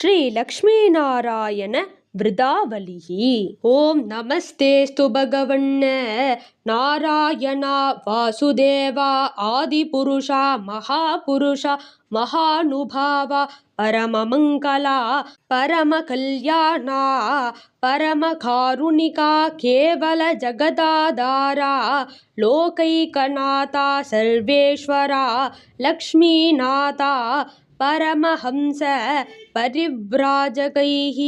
श्रीलक्ष्मीनारायण वृदावलिः। ॐ नमस्तेऽस्तु भगवन् नारायण वासुदेव आदिपुरुषा महापुरुषा महानुभावा परममङ्गला परमकल्याणा परमकारुणिका केवल जगदाधारा लोकैकनाथा सर्वेश्वरा लक्ष्मीनाथा परमहंस परिव्राजकैः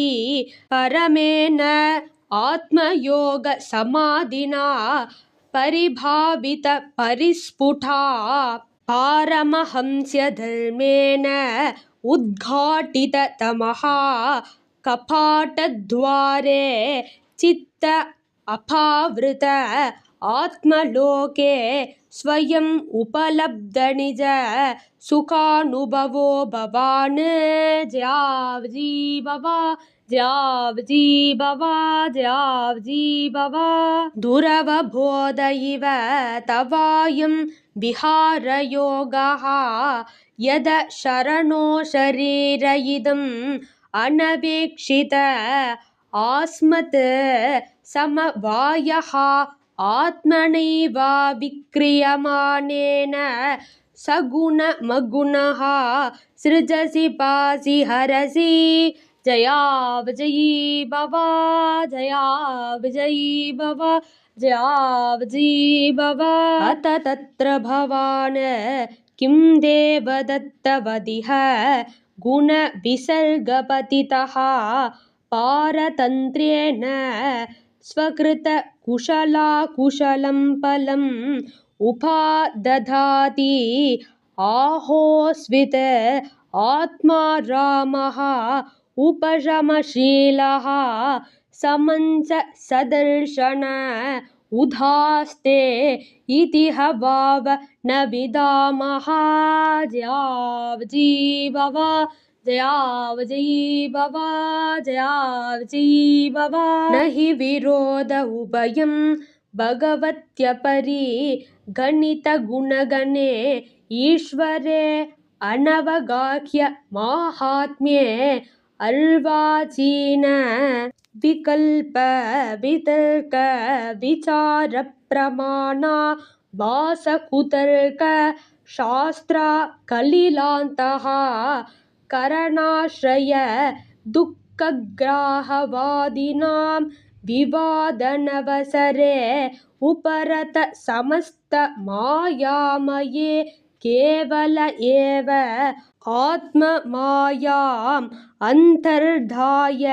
परमेन आत्मयोग समाधिना परिभावित परिस्फुटा पारमहंस्य धर्मेण उद्घाटित तमः कपाटद्वारे चित्त अपावृत आत्मलोके स्वयं उपलब्ध निज सुखानुभवो भवान् जयावजी बाबा जयावजी बाबा जयावजी बाबा दुरवबोध इव तवायं विहारयोगः यद शरणो शरीर इदम् अनवेक्षित आस्मत् समवायः आत्मनैवाभिक्रियमाणेन सगुणमगुणः सृजसि पासि हरसि जयावजयी बाबा जयावजयी बाबा जयावजी बाबा अत तत्र भवान् किं देवदत्तवदिह गुणविसर्गपतितः पारतन्त्र्येण स्वकृत कुशलाकुशलं फलम् उपादधाति आहोस्वित आत्मा रामः उपशमशीलः समञ्च सदर्शन उधास्ते इति हवाव न विदामः जयावजी बाबा जयावजी बाबा जयावजी बाबा न हि विरोध उभयं भगवत्यपरि गणितगुणगणे ईश्वरे अनवगाह्य माहात्म्ये अर्वाचीन विकल्प वितर्क विचार प्रमाणा भासकुतर्क शास्त्र कलिलान्तः करणाश्रय दुःखग्राहवादिनां विवादनवसरे उपरत समस्त मायामये केवल एव आत्ममायाम् अन्तर्धाय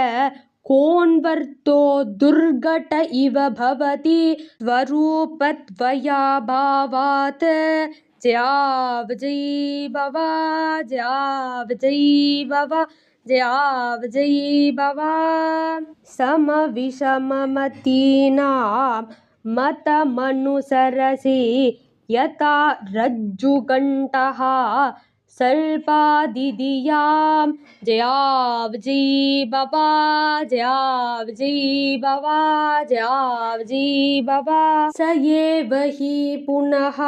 कोन्वर्तो दुर्घट इव भवति स्वरूपद्वयाभावात् जयावजयी बाबा जयावजयी बाबा जयावजयी बाबा समविषममतीनां मतमनुसरसि यथा रज्जुगण्टः सर्पादिधियां जयावजी बाबा जयावजी बाबा जयावजी बाबा स एव हि पुनः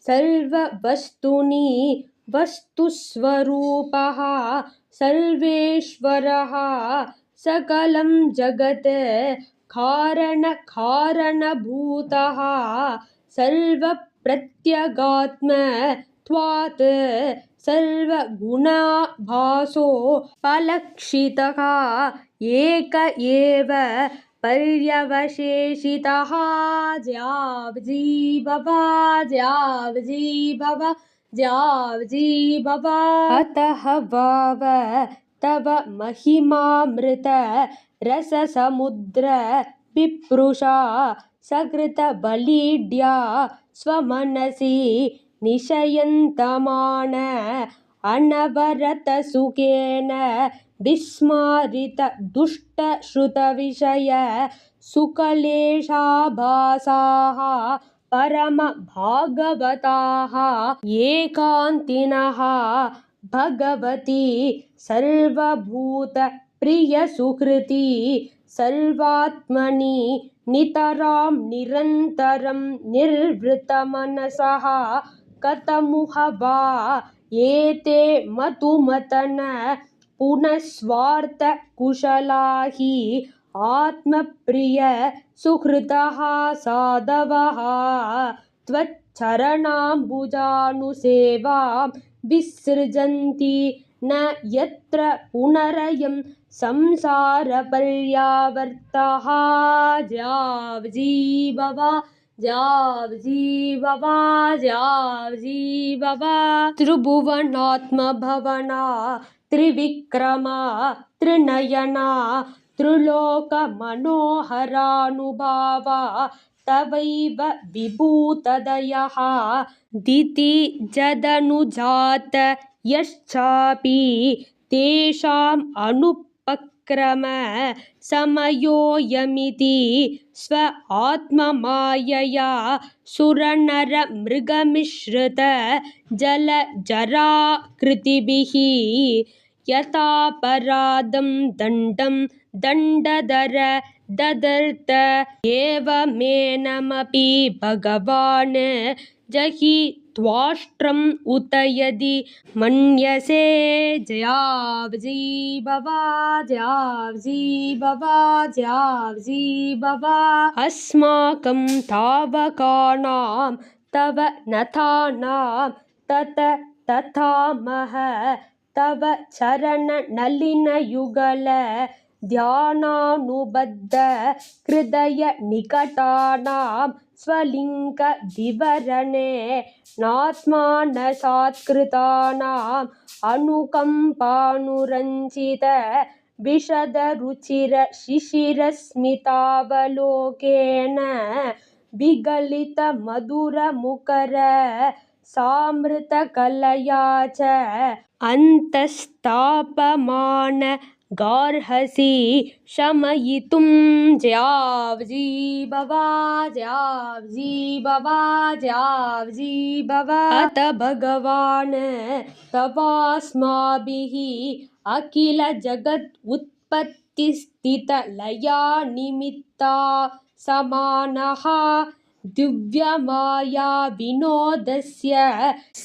सर्ववस्तुनि वस्तुस्वरूपः सर्वेश्वरः सकलं जगत् कारणभूतः सर्वप्रत्यगात्मत्वात् सर्वगुणाभासोपलक्षितः एक एव पर्यवशेषितः जयावजी बाबा जयावजी बाबा जयावजी बाबा अतः वाव तव महिमामृत रससमुद्र विप्रुषा सकृत बलीढ्या स्वमनसि निशयन्तमान अनवरत सुखेन विस्मारित दुष्ट श्रुतविषय सुकलेशाभासाः परम भागवताः एकान्तिनः भगवती सर्वभूत प्रिय सुकृती सर्वात्मनि नितरां निरन्तरं निर्वृतमनसः कथमुह वा एते मतुमतन पुनः स्वार्थकुशला हि आत्मप्रिय सुहृतः साधवः त्वच्चरणाम्बुजानुसेवां विसृजन्ति न यत्र पुनरयं संसारपर्यावर्तः जावजी बाबा जावजी बाबा जावजी बाबा त्रिभुवनात्मभवना त्रिविक्रमा त्रिनयना त्रिलोकमनोहरानुभावा तवैव विभूतदयः दितिजदनुजात यश्चापि तेषाम् अनुपक्रम समयोऽयमिति स्व आत्ममायया सुरनरमृगमिश्रित जलजराकृतिभिः यथापराधं दण्डं दण्डधर ददर्थ एवमेनमपि भगवान् जहि त्वाष्ट्रम् उत यदि मन्यसे जयावजी बाबा जयावजी बाबा जयावजी बाबा अस्माकं तावकानां तव नथानां तथामः तव चरणनलिनयुगल ध्यानानुबद्ध हृदय निकटानां स्वलिङ्ग विवरणे नात्मानसात्कृतानाम् अनुकम्पानुरञ्जित विशदरुचिर शिशिरस्मितावलोकेन विगलित मधुरमुकर सामृतकलया च अन्तस्तापमान गार्हसि शमयितुं जयावजी बाबा जयावजी बाबा जयावजी बाबा अत भगवान् तवास्माभिः अखिल जगत् उत्पत्तिस्थितलया निमित्ता समानः दिव्यमाया विनोदस्य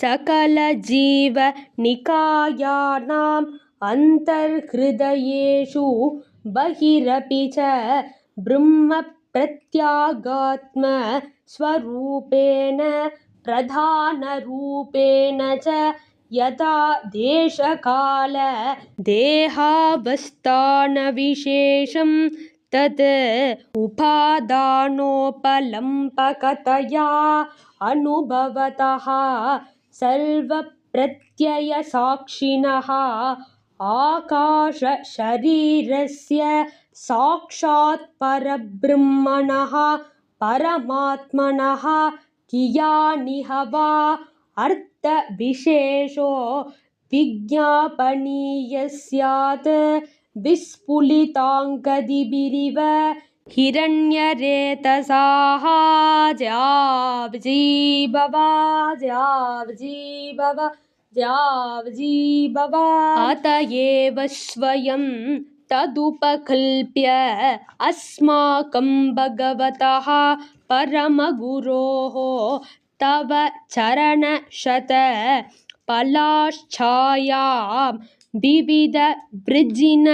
सकलजीवनिकायानाम् अन्तर्हृदयेषु बहिरपि च ब्रह्मप्रत्यागात्म स्वरूपेण प्रधानरूपेण च यथा देशकाल देहावस्थानविशेषं तत् उपादानोपलम्पकतया अनुभवतः सर्वप्रत्ययसाक्षिणः आकाशशरीरस्य साक्षात् परब्रह्मणः परमात्मनः कियानिह वा अर्थविशेषो विज्ञापनीयः स्यात् विस्फुलिताङ्गदिभिरिव हिरण्यरेतसाः जयावजी बाबा जयावजी बाबा जयावजी बाबा अत एव स्वयं तदुपकल्प्य अस्माकं भगवतः परमगुरोः तव चरणशत पलाश्छायां विविध वृजिन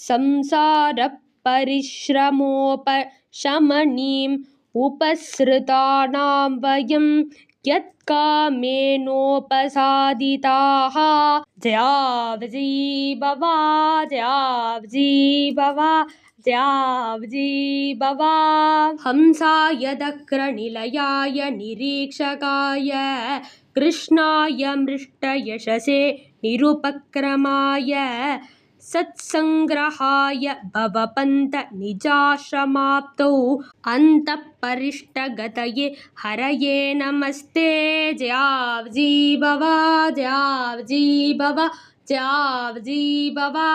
संसारपरिश्रमोपशमनीम् उपसृतानां वयं यत्कामेनोपसादिताः जयावजी बाबा जयावजी बाबा जयावजी बाबा हंसाय दक्रनिलयाय निरीक्षकाय कृष्णाय मृष्टयशसे निरुपक्रमाय सत्सङ्ग्रहाय भवपन्त निजाश्रमाप्तौ अन्तःपरिष्टगतये हरये नमस्ते जयावजी बाबा जयावजी बाबा जयावजी बाबा।